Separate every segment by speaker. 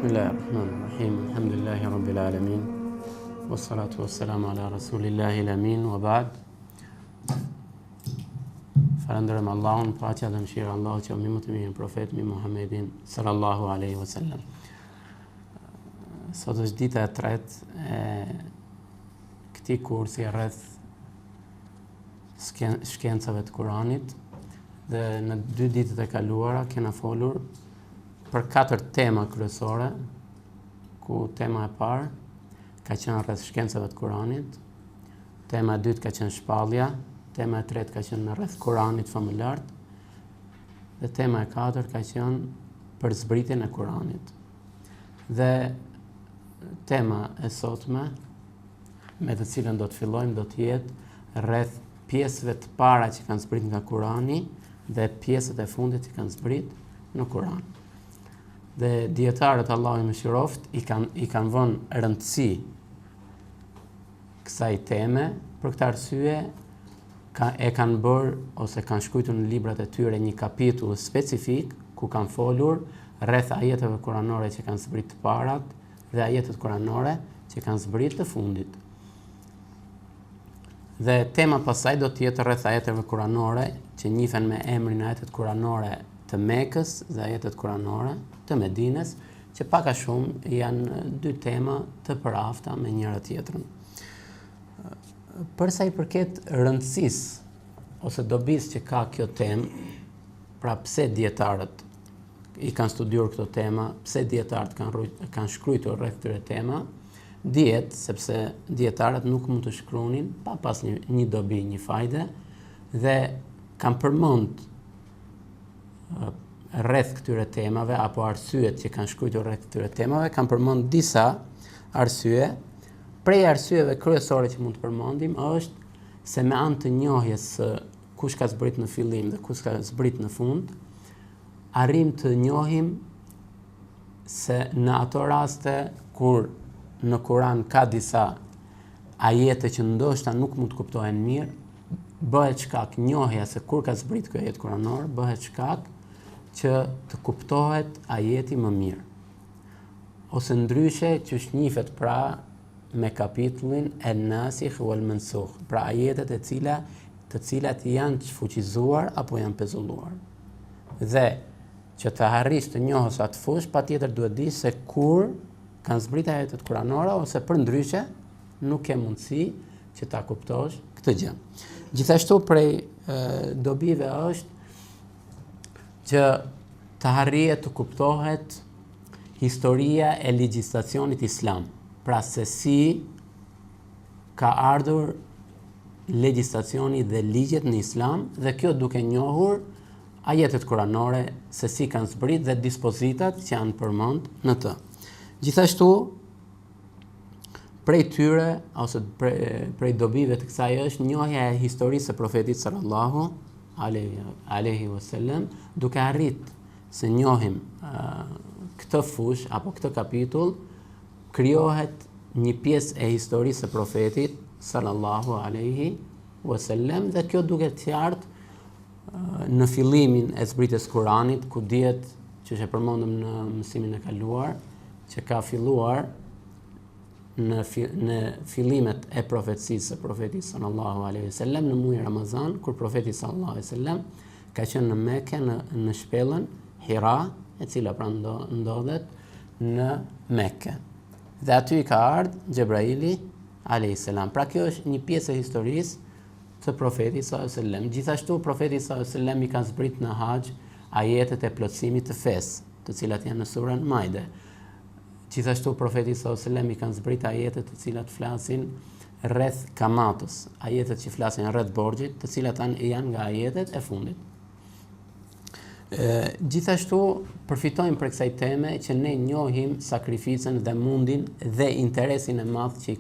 Speaker 1: Bismillahirrahmanirrahim. Alhamdulillahi rabbil alamin. Wassalatu wassalamu ala rasulillahi al-amin wa ba'd. Falënderojmë Allahun, paqja dhe mëshira Allahut që më të mirë profet mi Muhammedin sallallahu alaihi wasallam. Sot është dita e tretë e këtij kursi rreth shkencave të Kuranit dhe në 2 ditët e kaluara kena folur për 4 tema kryesore, ku tema e parë ka qenë rreth shkencave të Kuranit, tema e dytë ka qenë shpallja, tema e tretë ka qenë rreth Kuranit famëlart, dhe tema e katërt ka qenë për zbritjen e Kuranit. Dhe tema e sotme, me të cilën do të fillojmë, do të jetë rreth pjesëve të para që kanë zbrit nga Kurani dhe pjesët e fundit që kanë zbrit në Kuran. Dhe dietarët Allahu i mëshiroft i kanë vënë rëndësi kësaj teme, për këtë arsye e kanë bërë ose kanë shkruar në librat e tyre një kapitull specifik ku kanë folur rreth ajeteve kuranore që kanë zbrit të parat dhe ajetet kuranore që kanë zbrit të fundit. Dhe tema pasaj do të jetë rreth ajeteve kuranore që njihen me emrin ajetet kuranore të Mekës dhe ajetet kuranore të Medines, që pak a shumë janë 2 tema të përafta me njëra tjetrën. Për sa i përket rëndësisë ose dobisë që ka kjo temë, pra pse dietarët i kanë studiuar këto tema, pse dietarët kanë shkruar rreth këtyre tema, dihet sepse dietarët nuk mund të shkruanin pa pas një dobi, një fajde, dhe kanë përmend rreth këtyre temave apo arsyet që kanë shkruar rreth këtyre temave, kanë përmend disa arsye. Prej arsyeve kryesore që mund të përmendim është se me anë të njohjes së kush ka zbrit në fillim dhe kush ka zbrit në fund, arrim të njohim se në ato raste kur në Kuran ka disa ajete që ndoshta nuk mund të kuptohen mirë, bëhet shkak njohja se kur ka zbrit ky ajet kuranor, bëhet shkak që të kuptohet ajeti më mirë. Ose ndryshe që njihet pra me kapitullin an-nasikh wal mansukh, pra ajetet të cilat janë të fuqizuar apo janë pezulluar. Dhe që të harrish të njohësh atë fush, patjetër duhet di se kur kanë zbrit ajetet kuranore, ose për ndryshe nuk ke mundësi që ta kuptosh këtë gjë. Gjithashtu prej dobive është që të harrihet të kuptohet historia e legjislacionit islam, pra se si ka ardhur legjislacioni dhe ligjet në islam, dhe kjo duke njohur ajetet kuranore, se si kanë zbrit dhe dispozitat që janë përmend në të. Gjithashtu, prej tyre, ose prej dobive të kësaj është njohja e historisë së profetit sallallahu alaihi wasallam, duke arrit se njohim këtë fush apo këtë kapitull, krijohet një pjesë e historisë së profetit sallallahu alaihi wasallam, dhe kjo duket qartë në fillimin e zbritjes Kuranit, ku dihet, që e përmendëm në mësimin e kaluar, që ka filluar në fillimet e profecisë së profetit sallallahu alaihi wasallam në muajin Ramazan, kur profeti sallallahu alaihi wasallam ka qenë në Mekë në shpellën Hira, e cila pra ndodhet në Mekë. Dhe aty ka ardhur Xhebraili alayhis salam. Pra kjo është një pjesë e historisë të profetit sallallahu alaihi wasallam. Gjithashtu profeti sallallahu alaihi wasallam i ka zbrit në Haxh ajetet e plotësimit të fesë, të cilat janë në surën Maide. Gjithashtu profeti sallallahu alaihi wasallam i kanë zbrit ajetet të cilat flasin rreth kamatës, ajetet që flasin rreth borxhit, të cilat janë nga ajetet e fundit. Gjithashtu përfitojmë për kësaj teme që ne njohim sakrificën dhe mundin dhe interesin e madh që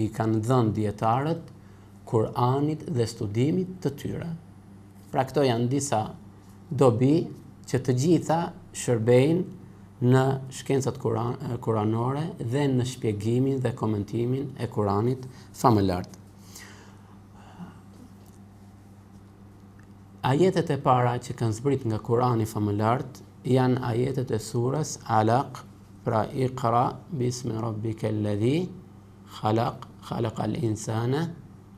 Speaker 1: i kanë dhënë dietarët Kur'anit dhe studimit të tyre. Pra këto janë disa dobi që të gjitha shërbejnë në shkencat kuranore dhe në shpjegimin dhe komentimin e Kuranit famëlart. Ajetet e para që kanë zbrit nga Kurani famëlart janë ajetet e surës Alaq, pra Iqra bismi rabbika alladhi khalaq, khalaqal insana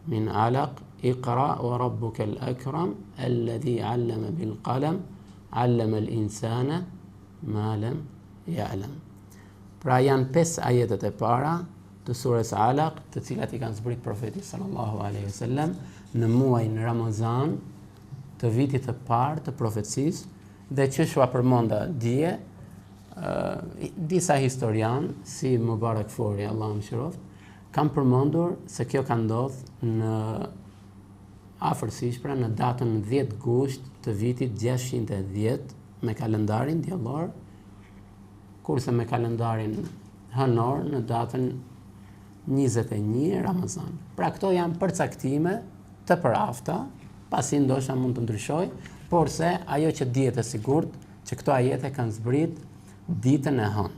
Speaker 1: min alaq, Iqra wa rabbuka al-akram alladhi 'allama bil qalam, 'allama al-insana ma lam ya'lam. Pra janë 5 ajetet e para të surës Alaq, të cilat i kanë zbrit profeti sallallahu alaihi wasallam në muajin Ramazan të vitit të parë të profecisë, dhe që shua përmonda dje, disa historian, si Mubarak Fori, Allah më shiroft, kam përmondur se kjo ka ndodh në afërsisht, pra në datën 10 gusht të vitit 610 me kalendarin diellor, kurse me kalendarin hënor në datën 21 Ramazan. Pra këto janë përcaktime të përafta, pasi ndoshta mund të ndryshoj, por se ajo që dihet e sigurt që këto ajete kanë zbrit ditën e hënë.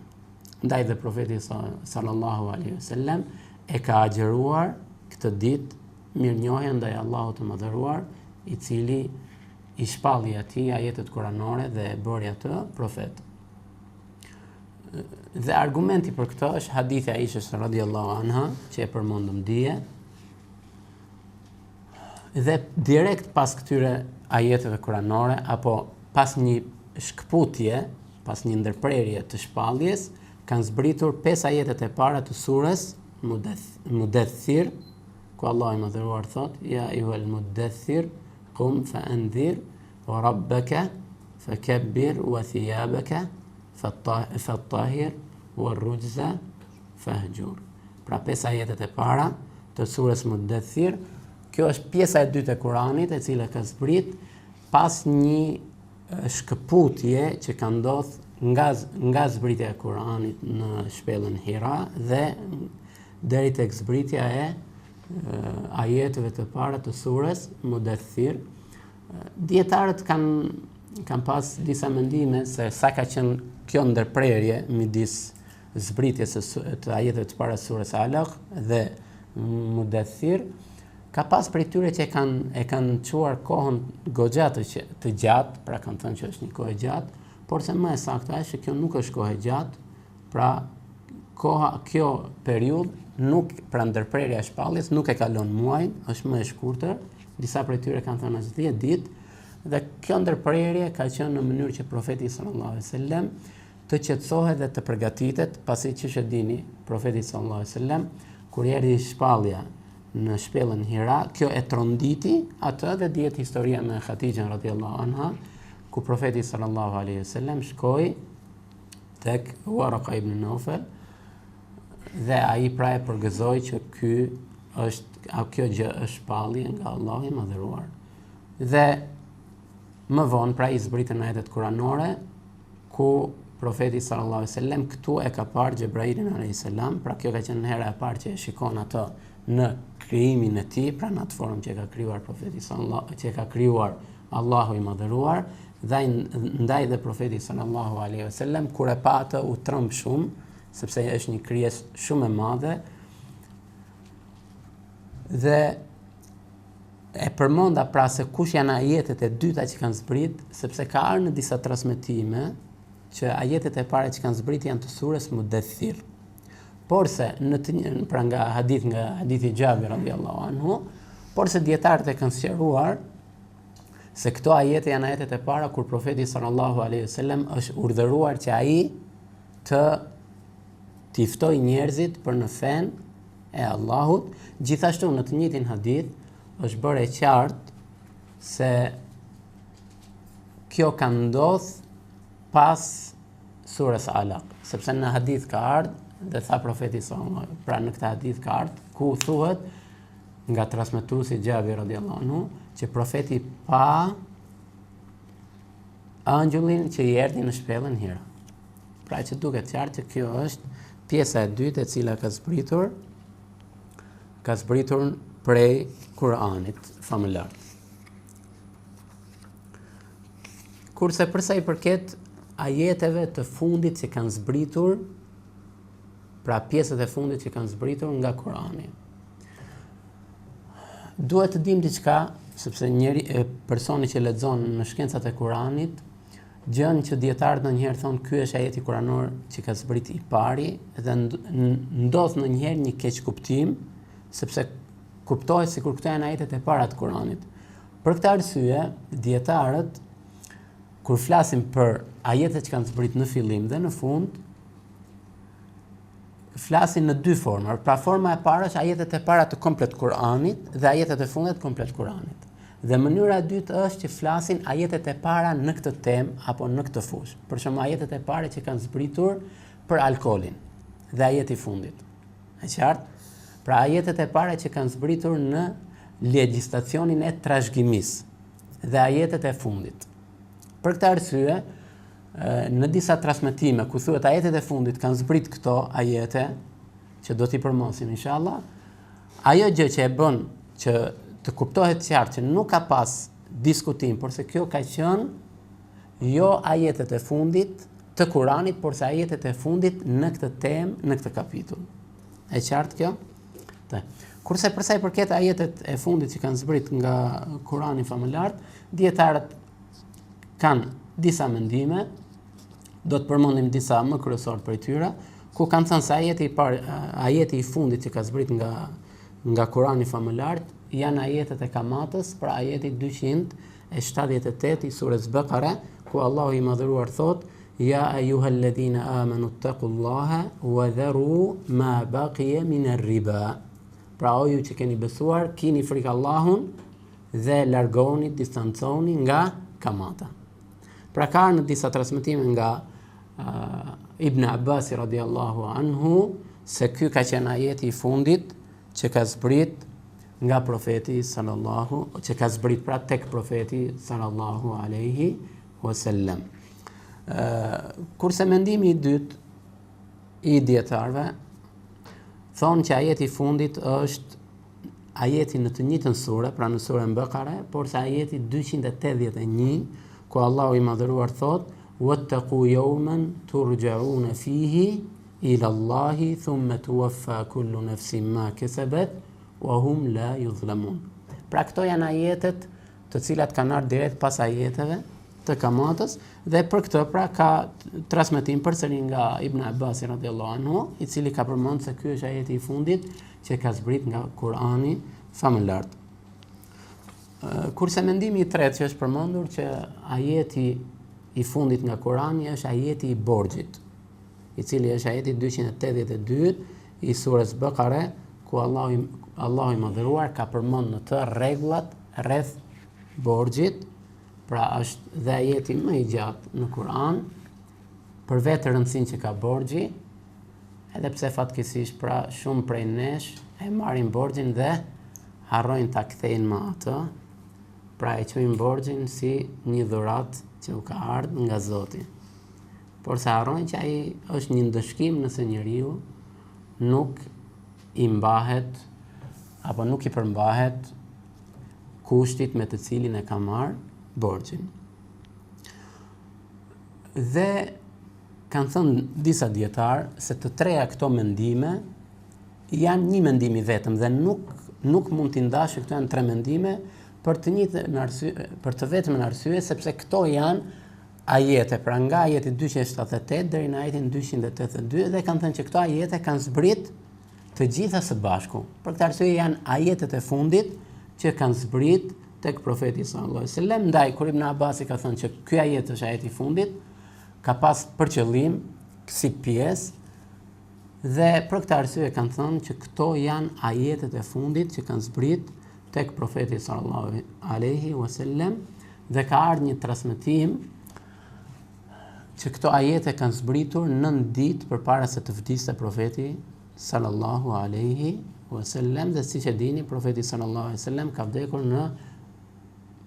Speaker 1: Ndaj dhe profeti sallallahu alaihi wasallam e ka agjeruar këtë ditë mirënjohje ndaj Allahut të Madhëruar, i cili i shpalli atij ajetet kuranore dhe e bëri atë profet. Dhe argumenti për këtë është hadithi e Aishës radhiyallahu anha, që e përmendëm dje. Dhe direkt pas këtyre ajeteve kuranore, apo pas një shkputje, pas një ndërprerje të shpalljes, kanë zbritur 5 ajetet e para të surës Mudaththir, ku Allah i Madhëruar thot: Ja ayyuhal mudaththir qum fa'andhir wa rabbaka fakabbir wa thiyabaka fattahhir wa rujza fahjur. Pra 5 ajetet e para të surës Mudaththir. Kjo është pjesa e dytë e Kuranit, e cila ka zbrit pas një shkëputje që ka ndodhur nga zbritja e Kuranit në shpellën Hira dhe deri tek zbritja e ajeteve të para të surës Mudaththir. Dietarët kanë pas disa mendime se sa ka qenë kjo ndërprerje midis zbritjes të ajeteve të para të surës Alaq dhe Mudaththir. Ka pas prej tyre që e kanë quar kohën goxha të gjatë, pra kanë thënë që është një kohë e gjatë, por se më e saktë është që kjo nuk është kohë e gjatë, pra kjo periudhë nuk, pra ndërprerja e shpalljes nuk e kalon muajin, është më e shkurtër, disa prej tyre kanë thënë është 10 ditë, dhe kjo ndërprerje ka qenë në mënyrë që profeti sallallahu alaihi wasallam të qetësohet dhe të përgatitet, pasi që e dini, profeti sallallahu alaihi wasallam kur erdhi shpallja në shpellën Hira, kjo e tronditi atë, dhe dihet historia me Khatijën radhiyallahu anha, ku profeti sallallahu alaihi wasallam shkoi tek Waraka ibn Nawfal dhe ai pra e përgëzoi që kjo gjë është shpallje nga Allahu i Madhëruar. Dhe më vonë pra i zbritën ajetet kuranore ku profeti sallallahu alaihi wasallam këtu e ka parë Xhebrailin alayhis salam, pra kjo ka qenë hera e parë që e shikon atë në krijimin e tij, pra në atë formë që ka krijuar profeti që ka krijuar Allahu i Madhëruar, dhe ndaj dhe profeti sallallahu alaihi wasallam kur e pa atë u tremb shumë, sepse është një krijesë shumë e madhe, dhe e përmonda pra se kush janë ajetet e dyta që kanë zbrit, sepse ka ardhur në disa transmetime që ajetet e para që kanë zbrit janë të surës Mudaththir. Por se pra nga hadithi Xhabir radhiyallahu anhu, por se dietarët e kanë sqaruar se këto ajete janë ajetet e para kur profeti sallallahu alaihi wasallam është urdhëruar që ai të ftoj njerëzit për në fen e Allahut. Gjithashtu në të njëjtin hadith është bërë e qartë se kjo ka ndodhur pas surës Alaq, sepse në hadith ka ardhur dhe tha profeti sallallahu, pra në këtë hadith ka ardhur ku thuhet nga transmetuesi Xhabir radhiyallahu anhu që profeti pa angjëllin që i erdhi në shpellën Hira. Pra që duket qartë që kjo është pjesa e dytë e cila ka zbritur prej Kuranit famëlar. Kurse përsa i përket ajeteve të fundit që kanë zbritur, pra pjesët e fundit që kanë zbritur nga Kurani. Duhet të dim diçka, sepse personi që lexon në shkencat e Kuranit gjën që dietarët ndonjëherë thonë ky është ajeti kuranor që ka zbrit i pari dhe ndodh ndonjëherë një keq kuptim, sepse kuptohet sikur këto janë ajetet e para të Kuranit. Për këtë arsye, dietarët kur flasin për ajetet që kanë zbrit në fillim dhe në fund, flasin në dy forma. Pra forma e parë është ajetet e para të komplet Kuranit dhe ajetet e fundit komplet Kuranit. Dhe mënyra e dytë është që flasin ajetet e para në këtë temë apo në këtë fushë. Për shembull, ajetet e para që kanë zbritur për alkoolin dhe ajeti i fundit. E qartë? Pra ajetet e para që kanë zbritur në legjislacionin e trashëgimisë dhe ajetet e fundit. Për këtë arsye, në disa transmetime ku thuhet ajetet e fundit kanë zbrit këto ajete që do t'i përmendim inshallah, ajo gjë që e bën që të kuptohet qartë që nuk ka pas diskutim, por se kjo ka qenë jo ajetet e fundit të Kuranit, por se ajetet e fundit në këtë temë, në këtë kapitull. E qartë kjo? Kurse për sa i përket ajetet e fundit që kanë zbrit nga Kurani famëlar, dietarët kanë disa mendime, do të përmendim disa më kryesor prej tyre, ku kanë thënë se ajeti i fundit që ka zbrit nga Kurani famëlar janë ajetet e kamatës, pra ajeti 278 i surës Bekare, ku Allahu i madhëruar thot: "Ja ayyuhalladhina amanu taqullaha wa dharu ma baqiya min ar-riba." Pra o ju që keni besuar, kini frikë Allahun dhe largoni, distanconi nga kamata. Pra ka në disa transmetime nga Ibn Abbas radiallahu anhu se ky ka qenë ajeti i fundit që ka zbrit nga profeti sallallahu, që ka zbrit pra tek profeti sallallahu alaihi wasallam. Kurse mendimi i dytë i dietarëve thonë që ajeti i fundit është ajeti në të njëjtën sure, pra në surën Bekare, por se ajeti 281 ku Allahu i madhëruar thot: "Wattaqu yawman turja'una fihi ila Allahi thumma tuwaffa kullu nafsin ma kasabat wa hum la yuzlamun." Pra këto janë ajetet të cilat kanë ardhur direkt pas ajeteve të kamatës dhe për këtë pra ka transmetim përsëri nga Ibn Abbas radhiyallahu anhu, i cili ka përmendur se ky është ajeti i fundit që ka zbrit nga Kurani famëlar. Kurse mendimi i tretë që është përmendur që ajeti i fundit nga Kurani është ajeti i borxhit, i cili është ajeti 282 i surës Bekare, ku Allahu i madhëruar ka përmendur në të rregullat rreth borxhit, pra është dhe ajeti më i gjatë në Kur'an për vetë rëndësinë që ka borxhi, edhe pse fatkeqësisht pra shumë prej nesh e marrin borxhin dhe harrojnë ta kthejnë më atë, pra e quajnë borxhin si një dhuratë që u ka ardhur nga Zoti. Por se harrojnë që ai është një ndëshkim nëse njeriu nuk i mbahet apo nuk i përmbahet kushtit me të cilin e ka marrë borxhin. Dhe kanë thënë disa dietar se të treja këto mendime janë një mendim i vetëm dhe nuk mund t'i ndashë, këto janë tre mendime për të vetëm në arsye sepse këto janë ajete, pra nga ajeti 278 deri në ajetin 282 dhe kanë thënë që këto ajete kanë zbrit të gjitha së bashku. Për këtë arsye janë ajetet e fundit që kanë zbrit tek profeti sallallahu alaihi wasallam. Ndaj kur Ibn Abbasi ka thënë që ky ajet është ajeti i fundit, ka pas për qëllim si pjesë dhe për këtë arsye kanë thënë që këto janë ajetet e fundit që kanë zbrit tek profeti sallallahu alaihi wasallam dhe ka ardhur një transmetim që këto ajete kanë zbritur 9 ditë përpara se të vdiste profeti sallallahu alaihi wasallam dhe siç e dini profeti sallallahu alaihi wasallam ka vdekur në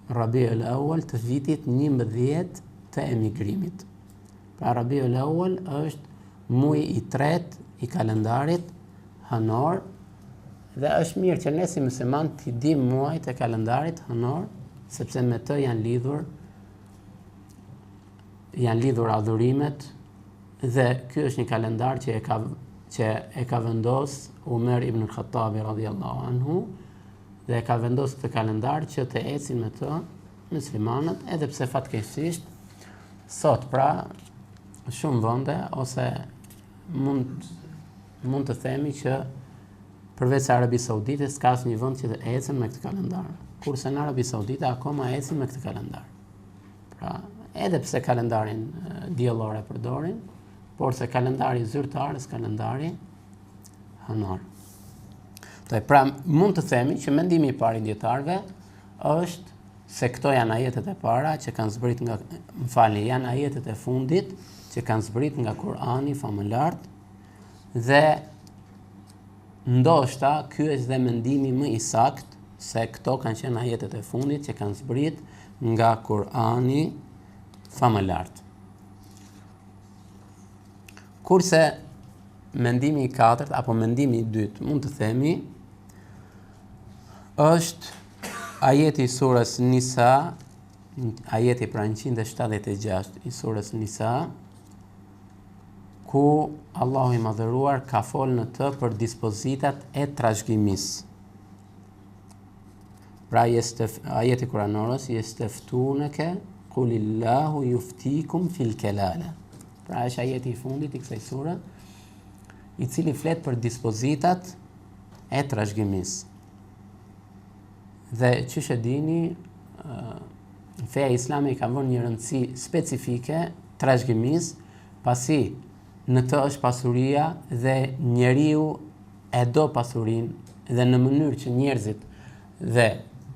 Speaker 1: Rabiul Awwal të vitit 11 të emigrimit. Pra Rabiul Awwal është muji i tretë i kalendarit hënor dhe është mirë që ne si musliman t'i dim muajt e kalendarit hënor, sepse me të janë lidhur adhurimet dhe ky është një kalendar që e ka vendos Umar ibn al-Khattabi radhiyallahu anhu dhe e ka vendosur këtë kalendar që të ecin me të muslimanët, edhe pse fatkeqësisht sot pra shumë vende ose mund të themi që përveç Arabisë Saudite s'ka asnjë vend që të ecën me këtë kalendar. Kurse në Arabi Saudite akoma ecin me këtë kalendar. Pra, edhe pse kalendarin diellor e përdorin, por se kalendari zyrtar është kalendari anor. Pra, mund të themi që mendimi i parë i dietarëve është se këto janë ajetet e para që kanë zbrit nga, janë ajetet e fundit që kanë zbrit nga Kurani famëlart dhe ndoshta ky është dhe mendimi më i saktë se këto kanë qenë ajetet e fundit që kanë zbrit nga Kurani famëlart. Kurse mendimi i katërt apo mendimi i dytë mund të themi është ajeti i surës Nisa, ajeti pra 176 i surës Nisa, ku Allahu i Madhëruar ka folë në të për dispozitat e trashëgimisë. Pra ajeti kuranorës jesteftuneke kulillahu yuftikum fil kelala. Pra është ajeti i fundit i kësaj sure, i cili flet për dispozitat e trashëgimisë. Dhe çish e dini, feja islame i ka vënë një rëndësi specifike trashëgimisë, pasi në të është pasuria dhe njeriu e do pasurinë dhe në mënyrë që njerëzit dhe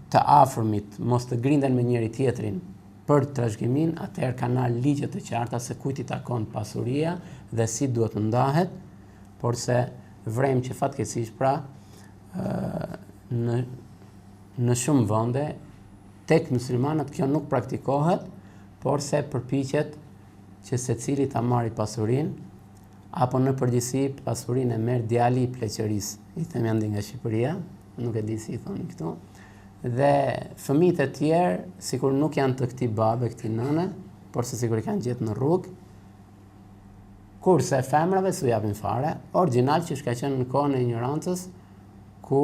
Speaker 1: të afërmit mos të grinden me njëri tjetrin për trashëgimin, atëherë kanë ligje të qarta se kujt i takon pasuria dhe si duhet të ndahet, por se vrem që fatkeqësisht pra në shumë vende tek muslimanët kjo nuk praktikohet, por se përpiqet që secili ta marrë pasurinë apo në përgjithësi pasurinë e merr djali i pleqërisë. I them janë nga Shqipëria, nuk e di si i thonë këtu. Dhe fëmijët e tjerë, sikur nuk janë të këtij babe, këtij nëne, por se sikur i kanë gjetë në rrugë, kurse femrave s'u japin fare, origjinal që ka qenë në kohën e ignorancës, ku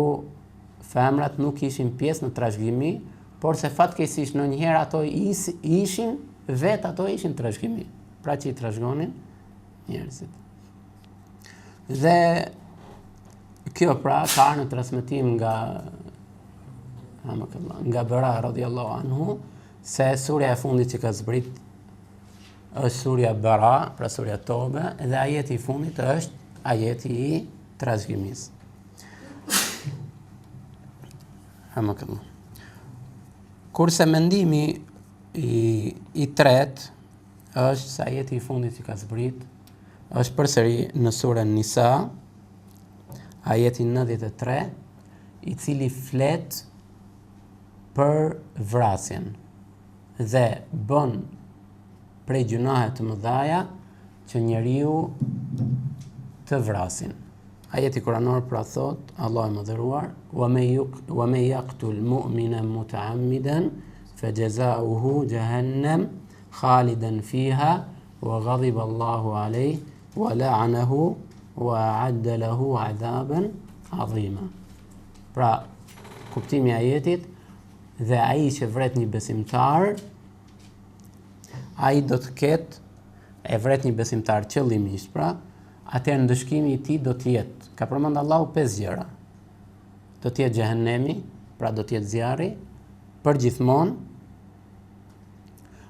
Speaker 1: femrat nuk ishin pjesë në trashëgimi, por se fatkeqësisht ndonjëherë ato ishin, vetë ato ishin trashëgimi, pra që i trashëgonin njerëzit. Dhe kjo pra ka në transmetim nga Bara radhiyallahu anhu, se surja e fundit që ka zbrit është surja Bara, pra surja Tobe, dhe ajeti i fundit është ajeti i trashëgimisë. Kurse mendimi i tretë është se ajeti i fundit që ka zbrit është përsëri në surën Nisa, ajeti 93, i cili flet për vrasjen dhe bën prej gjunahe të mëdhaja që njeriu të vrasin. Ajeti kuranor pra thot, Allah e mëdhëruar, wa me yaqtul mu'mina muta'ammidan fajazauhu jahannam khalidan fiha wa ghadiba Allahu alayhi wa la'anahu wa a'adda lahu 'adaban 'azima. Pra, kuptimi i ajetit, dhe ai që vret një besimtar, ai do të ketë e vret një besimtar qëllimisht, pra, atëherë ndëshkimi i tij do të jetë, ka përmend Allahu 5 gjëra. Do të jetë xhehenemi, pra do të jetë zjarri, përgjithmonë.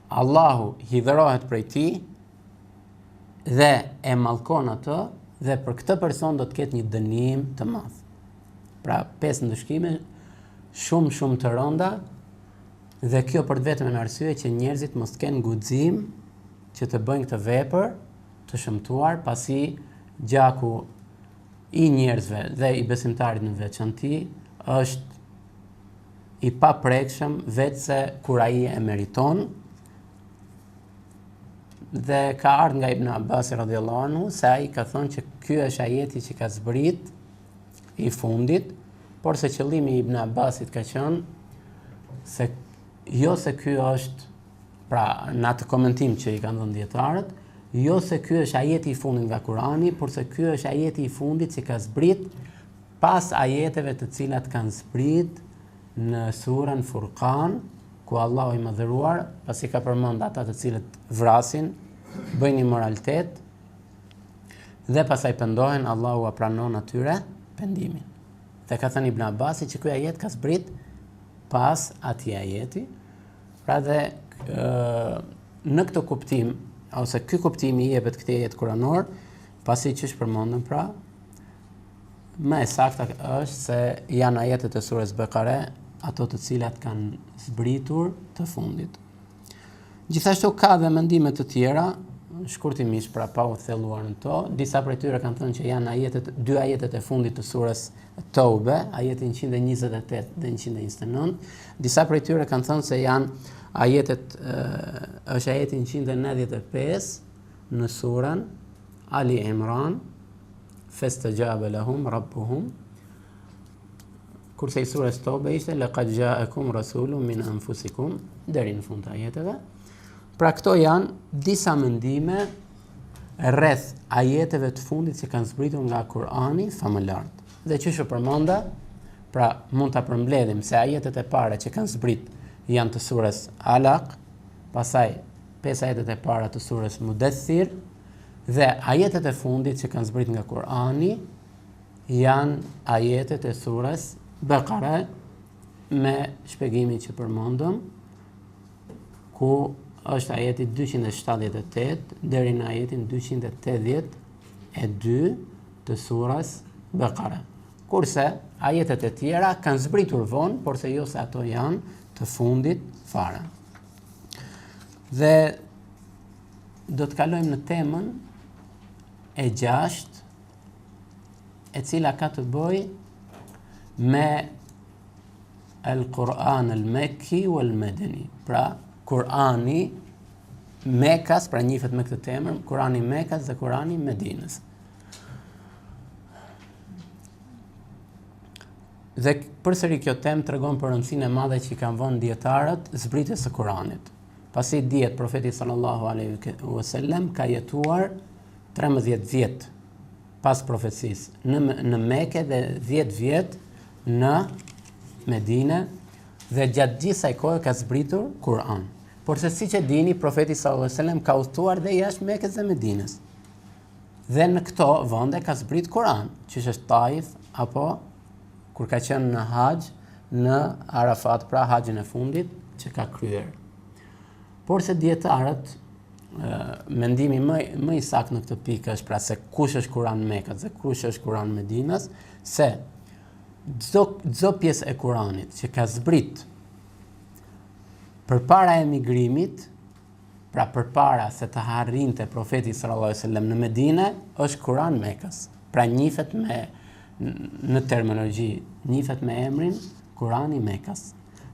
Speaker 1: Allahu hidhërohet prej tij dhe e mallkon atë dhe për këtë person do të ketë një dënim të madh. Pra 5 ndëshkime shumë të rënda, dhe kjo për vetëm në arsye që njerëzit mos të kenë guxim që të bëjnë këtë vepër të shëmtuar, pasi gjaku i njerëzve dhe i besimtarit në veçanti është i paprekshëm vetëse kur ai e meriton. Dhe ka ardhur nga Ibn Abbas radhiyallahu anhu se ai ka thënë që ky është ajeti që ka zbrit i fundit, por se qëllimi i Ibn Abbasit ka qenë se jo se ky është, pra në atë komentim që i kanë dhënë dietarët, jo se ky është ajeti i fundit nga Kurani, por se ky është ajeti i fundit që ka zbrit pas ajeteve të cilat kanë zbrit në surën Furqan, ku Allahu i Madhëruar, pasi ka përmend ata të cilët vrasin, bëjnë immoralitet dhe pastaj pendohen, Allahu a pranon atyre pendimin. Dhe ka thënë Ibn Abbasi që ky ajet ka zbrit pas atij ajeti. Pra dhe në këtë kuptim, ose ky kuptim i jepet këtij ajeti kuranor, pasi që është përmendën pra, më e sakta është se janë ajetet e surës Bekare, ato të cilat kanë zbritur të fundit. Gjithashtu ka dhe mendime të tjera, shkurtimisht pra pa u thelluar në to, disa prej tyre kanë thënë që janë dy ajetet e fundit të surës Taube, ajeti 128 dhe 129. Disa prej tyre kanë thënë se janë është ajeti 195 në surën Ali Imran, Fastajabe lahum rabbuhum, kurse i surës Taube ishte laqad ja'akum rasulun min anfusikum, deri në fund të ajeteve. Pra këto janë disa mendime rreth ajeteve të fundit që kanë zbritur nga Kurani famëlar. Dhe që shë përmenda, pra mund të përmbledhim se ajetet e para që kanë zbrit janë të surës Alaq, pasaj 5 ajetet e para të surës Mudaththir, dhe ajetet e fundit që kanë zbrit nga Kurani janë ajetet e surës Bekare, me shpjegimin që përmendëm, ku është ajeti 278 deri në ajetin 282 të surës Bekare. Kurse ajetet e tjera kanë zbritur vonë, por se jo se ato janë të fundit fare. Dhe do të kalojmë në temën e 6, e cila ka të bëjë me el-Quran el-Mekki wal-Medeni. Pra, Kurani Mekas, pra njihet me këtë temër, Kurani Mekas dhe Kurani Medinës. Dhe përsëri kjo temë tregon për rëndësinë e madhe që i kanë vënë dietarët zbritjes së Kuranit. Pasi dihet profeti sallallahu alaihi wasallam ka jetuar 13 vjet pas profecisë në Mekë dhe 10 vjet në Medinë, dhe gjatë gjithë kësaj kohe ka zbritur Kur'an. Por se siç e dini, profeti sallallahu alaihi wasallam ka udhëtuar dhe jashtë Mekës dhe Medinës. Dhe në këto vende ka zbrit Kur'an, që është Taif, apo kur ka qenë në Haxh në Arafat, pra haxhin e fundit që ka kryer. Por se dietarët, mendimi më i saktë në këtë pikë është pra se kush është Kur'an Mekës dhe kush është Kur'an Medinës, se çdo pjesë e Kur'anit që ka zbrit përpara emigrimit, pra përpara se të harrinte profeti sallallahu alaihi wasallam në Medinë, është Kur'an Mekës. Pra njihet në terminologji, njihet me emrin Kur'ani Mekës.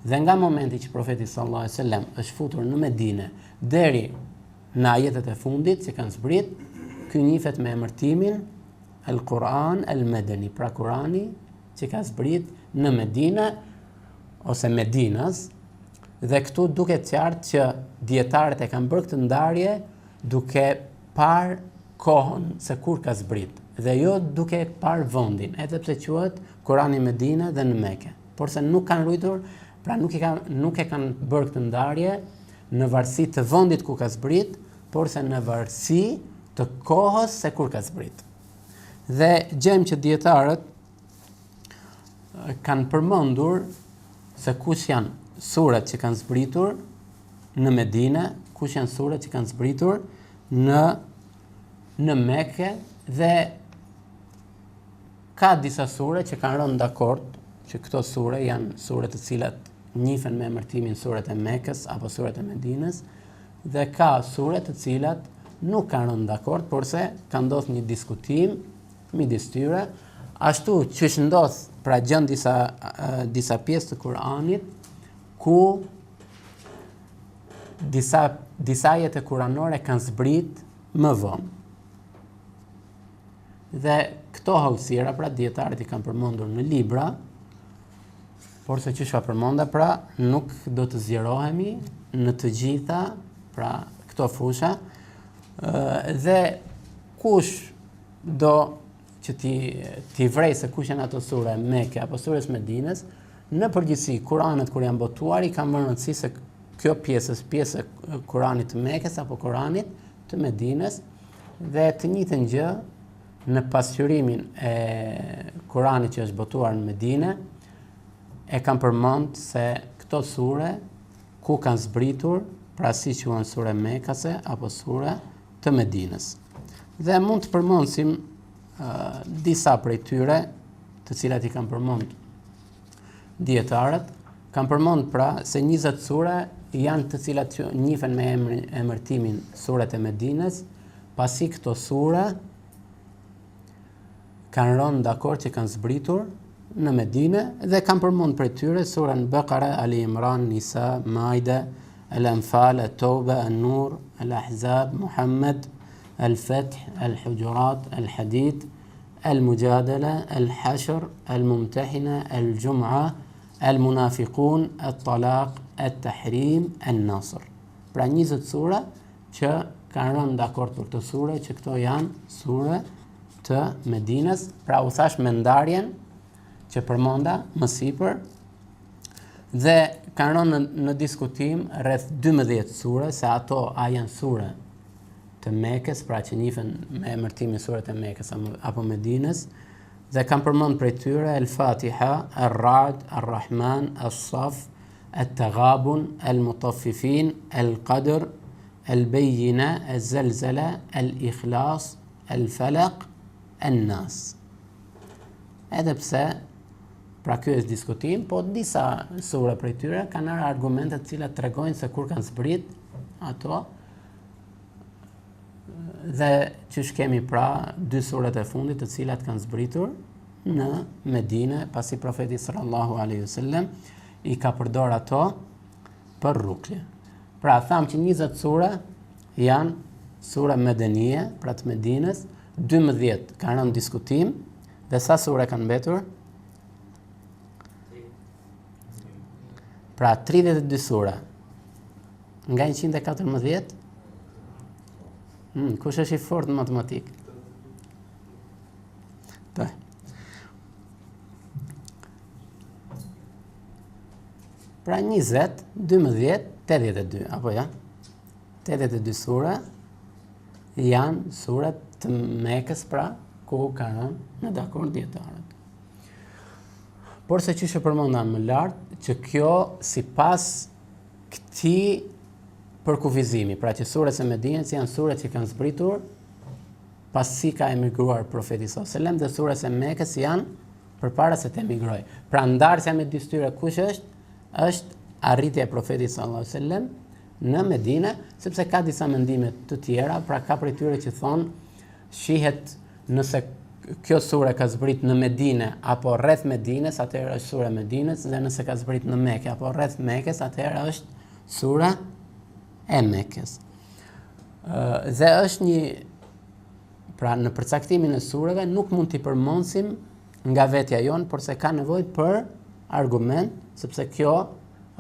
Speaker 1: Dhe nga momenti që profeti sallallahu alaihi wasallam është futur në Medinë deri në ajetet e fundit që kanë zbrit, ky njihet me emërtimin El-Quran El-Medeni, pra Kurani që ka zbrit në Medinë ose Medinës. Dhe këtu duket qartë që dietarët e kanë bërë këtë ndarje duke parë kohën se kur ka zbrit, dhe jo duke parë vendin, edhe pse quhet Kurani Medinë dhe në Mekë. Por se nuk kanë ruajtur, pra nuk e kanë bërë këtë ndarje në varësi të vendit ku ka zbrit, por se në varësi të kohës se kur ka zbrit. Dhe gjejmë që dietarët kanë përmendur se kush janë surat që kanë zbritur në Medinë, kush janë surat që kanë zbritur në Mekë, dhe ka disa sure që kanë rënë dakord që këto sure janë sure të cilat njihen me emërtimin surat e Mekës apo surat e Medinës, dhe ka sure të cilat nuk kanë rënë dakord, por se ka ndodhur një diskutim midis tyre, ashtu që ndodh pra gjën disa pjesë të Kuranit ku disa ajete kuranore kanë zbrit më vonë. Dhe këto hallësira, pra dietarët i kanë përmendur në libra, por se që shka përmenda, pra nuk do të zgjerohemi në të gjitha, pra këto fusha, dhe kush do që ti vrej se kush janë ato sure Mekë apo surës Medinës, në përgjithësi Kuranët kur janë botuar i kanë marrë rëndësi se kjo pjesë e Kuranit të Mekës apo Kuranit të Medinës, dhe të njëjtën gjë në pasqyrimin e Kuranit që është botuar në Medinë, e kam përmend se këto sure ku kanë zbritur, pra si quhen sure mekase apo sure të Medinës. Dhe mund të përmendim disa prej tyre, të cilat i kanë përmend dietarët. Kanë përmend pra se 20 sure janë të cilat njihen me emërtimin suret e Medinës, pasi këto sure kanë rënë dakord që kanë zbritur në Medinë dhe kanë përmend prej tyre surën Baqara, Ali Imran, Nisa, Maide, Al-Anfal, At-Tauba, An-Nur, Al-Ahzab, Muhammad, Al-Fath, Al-Hujurat, Al-Hadid, Al-Mujadala, Al-Hashr, Al-Mumtahina, Al-Jum'a, Al-Munafiqun, At-Talaq, At-Tahrim, An-Nasr. Pra 20 sura që kanë rënë dakord për këtë sure, që këto janë sure të Medinës. Pra u thash me ndarjen që përmenda më sipër, dhe kanë rënë në diskutim rreth 12 sure, se ato a janë sure të Mekës, pra që njihen me emërtimin suret e Mekës apo Medinës, dhe kanë përmend prej tyre El-Fatiha, Ar-Ra'd, Ar-Rahman, As-Saf, At-Taghabun, Al-Mutaffifin, Al-Qadr, Al-Bayyina, Al-Zalzala, Al-Ikhlas, Al-Falaq, An-Nas. Edhe pse pra ky është diskutim, po disa sure prej tyre kanë argumente të cilat tregojnë se kur kanë zbrit ato, dhe që kemi pra 2 suret e fundit të cilat kanë zbritur në Medinë, pasi profeti sallallahu alaihi wasallam i ka përdor ato për rukje. Pra tham që 20 sure janë sure medenie, pra të Medinës, 12 kanë rënë diskutim, dhe sa sure kanë mbetur? Pra 32 sura nga 114. Kush është i fortë në matematikë? Pra 20, 12, 82, apo ja? 82 sura janë surat të Mekës, pra ku kanë në dakord dietarët. Por se që përmenda më lartë, që kjo sipas këtij përkufizimi, pra që suret e Medinës janë suret që kanë zbritur pasi ka emigruar profeti sallallahu alajhi wasallam, dhe suret e Mekës janë përpara se të emigrojë. Pra ndarësia me dy tyre kush është? Është arritja e profetit sallallahu alajhi wasallam në Medinë, sepse ka disa mendime të tjera, pra ka prej tyre që thonë shihet nëse kjo sure ka zbrit në Medinë apo rreth Medinës, atëherë është sura e Medinës, dhe nëse ka zbrit në Mekë apo rreth Mekës, atëherë është sura e Mekës. Dhe është një, pra në përcaktimin e sureve nuk mund t'i përmendim nga vetja jonë, por se ka nevojë për argument, sepse kjo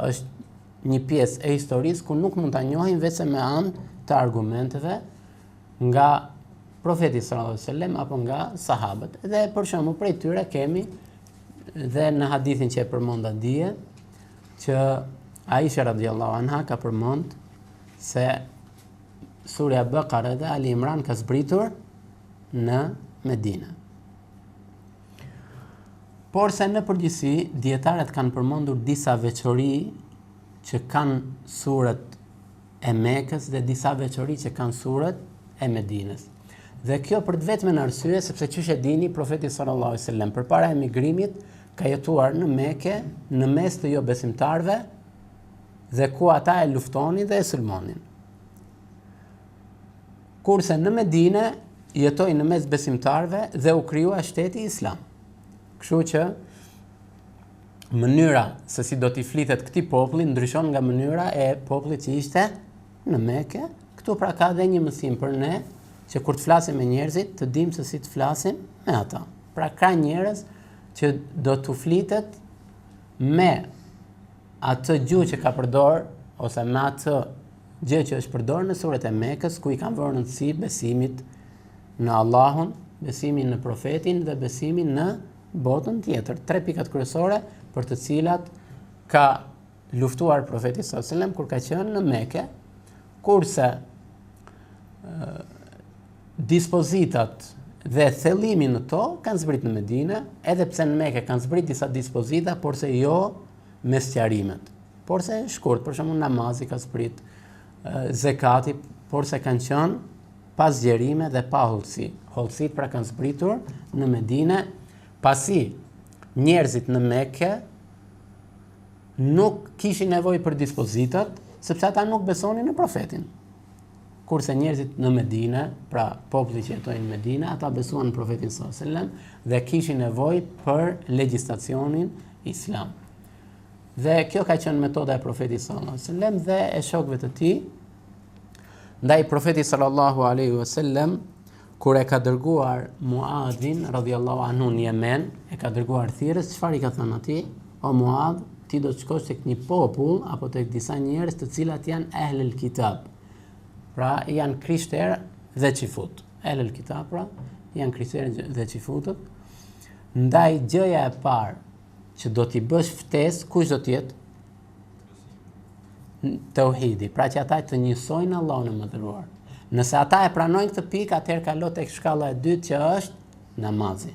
Speaker 1: është një pjesë e historisë ku nuk mund ta njohim vetëm me anë të argumenteve nga profeti sallallahu alajhi wasallam apo nga sahabët. Dhe për shembull prej tyre kemi dhe në hadithin që e përmenda dje, që Aisha radhiyallahu anha ka përmend se surja Baqara dhe Ali Imran ka zbritur në Medinë. Por se në përgjithësi dietarët kanë përmendur disa veçori që kanë suret e Mekës dhe disa veçori që kanë suret e Medinës. Dhe kjo për të vetmen arsye sepse çuç e dini profeti sallallahu alajhi wasallam përpara emigrimit ka jetuar në Mekë në mes të jo besimtarëve, dhe ku ata e luftonin dhe e sulmonin. Kurse në Medinë jetoi në mes besimtarëve dhe u krijua shteti Islam. Kështu që mënyra se si do t'i flitet këtij populli ndryshon nga mënyra e popullit që ishte në Mekë. Këtu pra ka dhe një mësim për ne, që kur të flasim me njerëzit, të dimë se si të flasim me ata. Pra ka njerëz që do t'u flitet me atë gjuhë që ka përdor, ose me atë gjë që është përdor në suret e Mekës, ku i kanë vënë rëndësi besimit në Allahun, besimin në profetin dhe besimin në botën tjetër. 3 pikat kryesore për të cilat ka luftuar profeti sallallahu alajhi wasallam kur ka qenë në Mekë, kurse dispozitat dhe thellimi në to kanë zbrit në Medinë, edhe pse në Mekë kanë zbrit disa dispozita, por se jo me sqarimet. Por se shkurt, për shembull namazi ka zbrit, zekati, por se kanë qenë pas zgjerime dhe pa hollësi. Hollësit pra kanë zbritur në Medinë, pasi njerëzit në Mekë nuk kishin nevojë për dispozitat, sepse ata nuk besonin në profetin. Kurse njerëzit në Medinë, pra populli që jetojnë në Medinë, ata besuan në profetin sallallahu alajhi wasallam dhe kishin nevojë për legjislacionin islam. Dhe kjo ka qenë metoda e profetit sallallahu alajhi wasallam dhe e shokëve të tij. Ndaj profeti sallallahu alaihi wasallam kur e ka dërguar Muadhin radhiyallahu anhu në Yemen, e ka dërguar thirrës, çfarë i ka thënë atij? O Muadh, ti do të shkosh tek një popull apo tek disa njerëz të cilat janë ehlul kitab. Pra janë krishterë dhe xifut. Ehlul kitab pra janë krishterë dhe xifutët. Ndaj gjëja e parë që do t'i bësh ftesë, kush do të jetë? Tauhidi, pra që ata të njësojnë Allahun e mëdhëruar. Nëse ata e pranojnë këtë pikë, atëherë kalo tek shkalla e dytë që është namazi.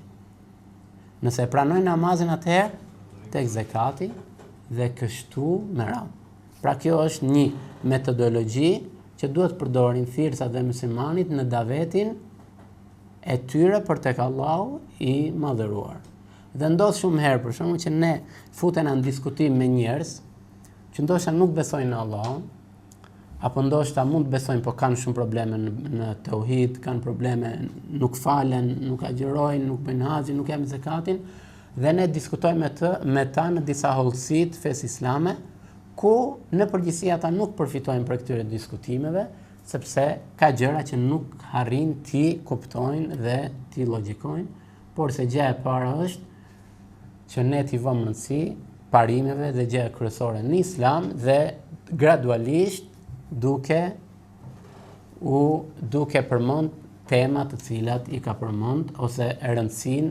Speaker 1: Nëse e pranojnë namazin, atëherë tek zakati dhe kështu me radhë. Pra kjo është një metodologji që duhet përdorin thirrësat dhe muslimanit në davetin e tyre për tek Allahu i madhëruar. Dhe ndodh shumë herë për shkakun që ne futena në diskutim me njerëz që ndoshta nuk besojnë në Allah, apo ndoshta mund të besojnë, po kanë shumë probleme në tauhid, kanë probleme, nuk falen, nuk agjërojnë, nuk bëjnë haxhin, nuk japin zakatin, dhe ne diskutojmë me ta në disa hollësi të fesë islame, ku në përgjithësi ata nuk përfitojnë për këtyre diskutimeve, sepse ka gjëra që nuk arrin ti kuptojnë dhe ti logjikojnë, por se gjëja e parë është që ne t'i vëmë rëndësi parimeve dhe gjëja kryesore në islam dhe gradualisht duke përmend tema të cilat i ka përmend ose rëndësinë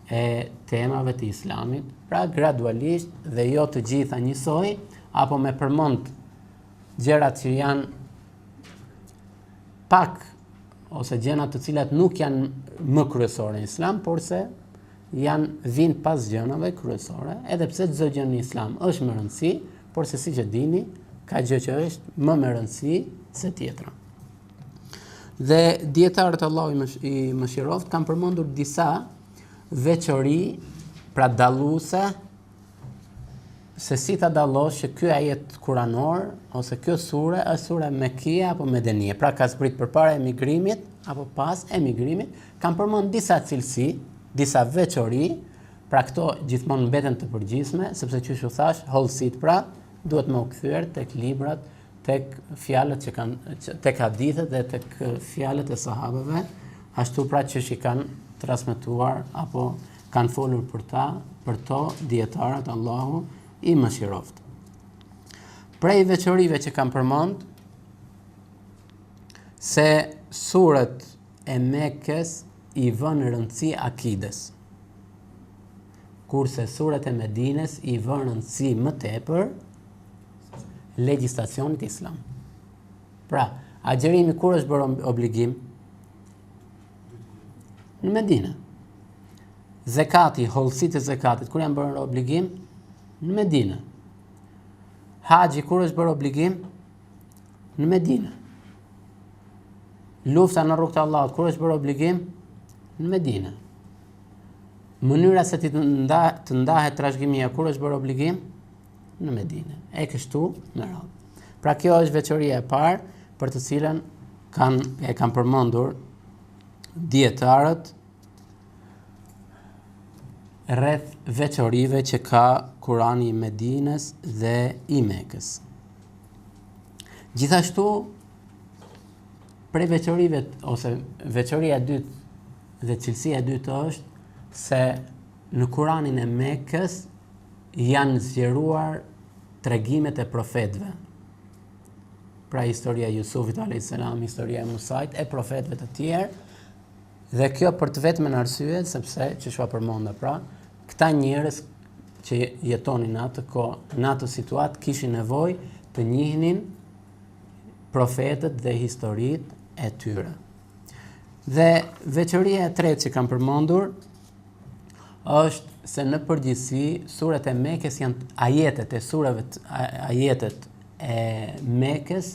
Speaker 1: e temave të islamit, pra gradualisht dhe jo të gjitha njësoj, apo me përmend gjërat që janë pak ose gjëra të cilat nuk janë më kryesore në islam, por se vinë pas gjënave kryesore, edhe pse çdo gjë në islam është me rëndësi, por se siç e dini, ka gjë që është më me rëndësi se tjetra. Dhe dietarët Allahu i mëshiroft kanë përmendur disa veçori, pra dalluese, se si ta dallosh që ky ajet kuranor ose kjo sure është sure mekie apo medenie, pra ka zbrit përpara emigrimit apo pas emigrimit, kanë përmendur disa cilësi, disa veçori, pra këto gjithmonë mbeten të përgjithshme, sepse çush u thash, hollësit pra duhet më u kthyer tek librat, tek fjalët që kanë tek hadithet dhe tek fjalët e sahabeve, ashtu pra që i kanë transmetuar apo kanë folur për to dietarët Allahu i mëshiroft. Prej veçorive që kanë përmend se surët e Mekës i vënë rëndësi akides, kurse surët e Medines i vënë rëndësi më tepër legjislacionit islam. Pra, agjerimi kur është bërë obligim? Në Medinë. Zekati, hollësitë e zekatit, kur janë bërë obligim? Në Medinë. Haxhi kur është bërë obligim? Në Medinë. Lufta në rrugt të Allahut kur është bërë obligim? Në Medinë. Mënyra se të ndahet trashëgimia kur është bërë obligim? Në Medinë. E kështu me radhë. Pra kjo është veçoria e parë për të cilën e kanë përmendur dietarët rreth veçorive që ka Kurani i Medinës dhe i Mekës. Gjithashtu, prej veçorive ose veçoria e dytë dhe cilësia e dytë është se në Kuranin e Mekës janë zgjeruar tregimet e profetëve. Pra historia e Jusufit a.s., historia e Musait, e profetëve të tjerë, dhe kjo për të vetmen arsye, sepse që shua përmonda pra, këta njerëz që jetonin në atë kohë, në atë situatë, kishin nevojë të njihnin profetët dhe historitë e tyre. Dhe veçoria e tretë që kam përmendur është se në përgjithësi surat e Mekës janë ajetet e Mekës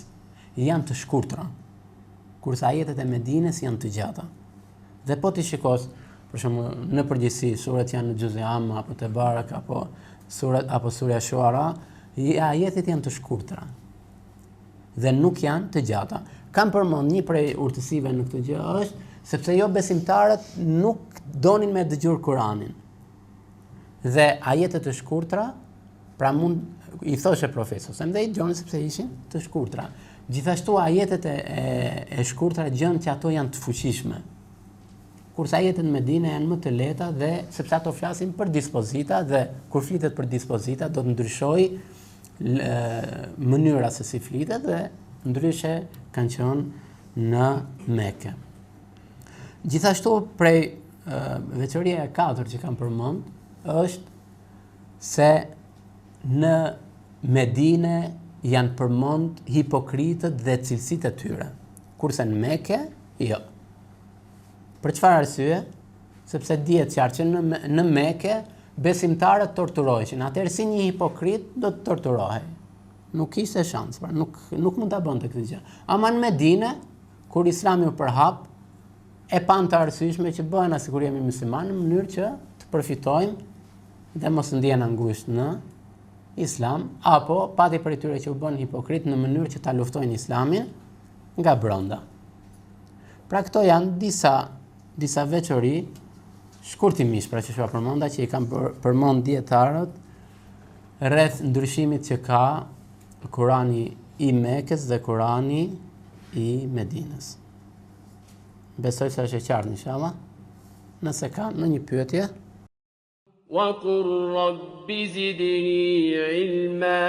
Speaker 1: janë të shkurtra, kurse ajetet e Medinës janë të gjata. Dhe po ti shikos, për shembull, në përgjithësi surat janë në Juz Amma apo Tebarak apo surja Shuara, ajetet janë të shkurtra dhe nuk janë të gjata. Kam përmend një prej urtësive në këtë gjë është sepse jo besimtarët nuk donin me dëgjuar Kur'anin. Dhe ajetet të shkurtra, pra i thoshe profetit, se ndaj dëgjonin sepse ishin të shkurtra. Gjithashtu ajetet e shkurtra gjën që ato janë të fuqishme. Kurse ajetet në Medinë janë më të lehta dhe sepse ato flasin për dispozita dhe kur flitet për dispozita do të ndryshojë mënyra se si flitet dhe ndryshe kanë qenë në Mekë. Gjithashtu prej veçoria e katërt që kam përmend është se në Medinë janë përmend hipokritët dhe cilësitë e tyre, kurse në Mekë jo. Për çfarë arsye? Sepse dihet qartë që në Mekë besimtarët torturoheshin. Atëherë si një hipokrit do të torturohej. Nuk kishte shans, pra nuk mund ta bënte këtë gjë. Ama në Medinë, kur Islami u përhap, e pan të arsyeshme që bëhen asikur jemi muslimanë në mënyrë që të përfitojnë dhe mos ndihen angusht në Islam, apo pati për tyre që u bën hipokrit në mënyrë që ta luftojnë Islamin nga brenda. Pra këto janë disa veçori shkurtimisht, pra që shua përmenda që i kam përmend dietarët rreth ndryshimit që ka Kurani i Mekës dhe Kurani i Medinës. Besoj se është e qartë inshallah. Nëse ka në një pyetje.
Speaker 2: وَقُلْ رَبِّ زِدْنِي عِلْمًا